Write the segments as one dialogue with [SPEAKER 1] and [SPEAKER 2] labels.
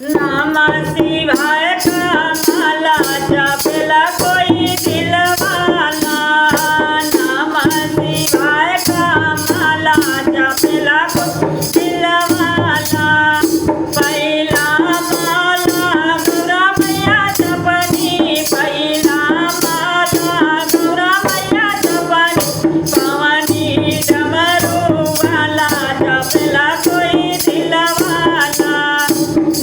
[SPEAKER 1] नमः शिवाय का माला जपेला कोई दिलवाला। नमः शिवाय का माला जपेला कोई दिलवाला। पहिला माला गौरा मैया जपनी, पहिला माला गौरा मैया जपनी। पवनी डमरू वाला जपेला कोई दिलवाला।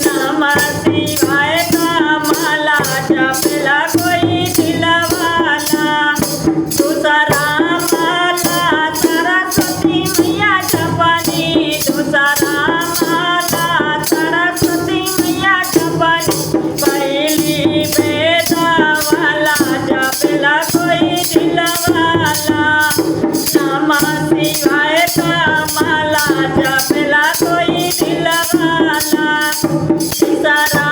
[SPEAKER 1] नमः शिवाय का माला जपेला कोई दिलवाला। दूसरा माला सरस्वती मैया जपनी, दूसरा माला सरस्वती मैया जपनी। पहली वेद वाला जपेला कोई दिलवाला। नमः शिवाय का माला जपेला कोई दिलवाला। तीसरा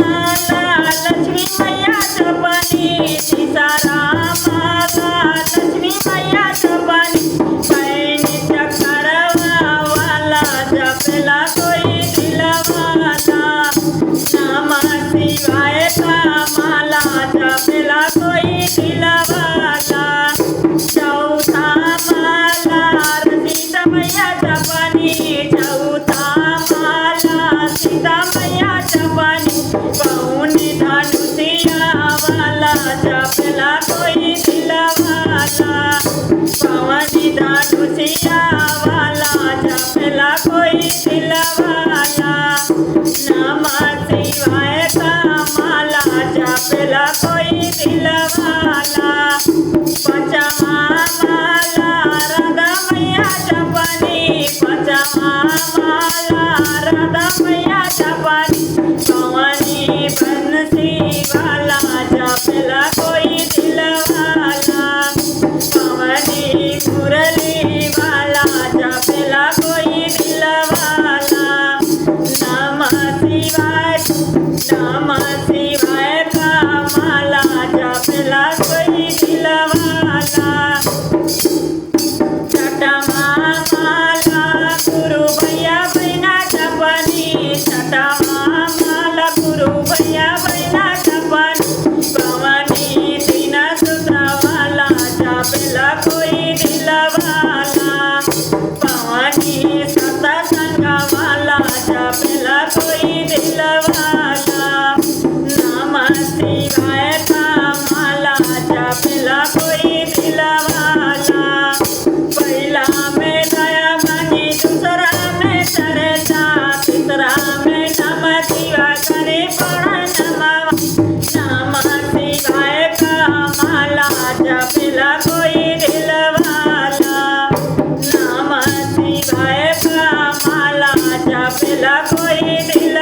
[SPEAKER 1] माला लक्ष्मी मैया जपनी, तीसरा माला लक्ष्मी मैया जपनी। पैनी चक्करवा वाला जपेला कोई दिलवाला। नमः शिवाय का माला जपेला कोई दिलवाला। चौथा माला सीता मैया जपनी, चौथा माला सीता मैया जपनी। पौनी धनुषिया वाला जपेला कोई दिलवाला। पवनी धनुषिया वाला जपेला कोई दिलवाला। नमः शिवाय का माला जपेला कोई दिलवाला। पंचमा माला राधा मैया जपनी, पंचमा माला राधा मैया जपनी। पवनी बंसी वाला जपेला कोई दिलवाला। पवनी मुरली वाला जपेला कोई दिलवाला। नमः शिवाय, नमः शिवाय का माला जपेला कोई दिलवाला। छठमा माला गुरु भैया बहना जपनी, छठमा माला गुरु भैया बहना जपनी। पवनी तीन सूत्र वाला जपेला कोई दिलवाला। पवनी सतसंग वाला जपेला कोई दिलवाला। नमः शिवाय का माला जपेला कोई दिलवाला। पहिला में दया मांगी, दूसरा में चर्चा, तीसरा में नमः शिवाय करे पड़ा नमः। नमः शिवाय का माला जपेला कोई दिलवाला। नमः शिवाय का माला जपेला कोई दिलवाला।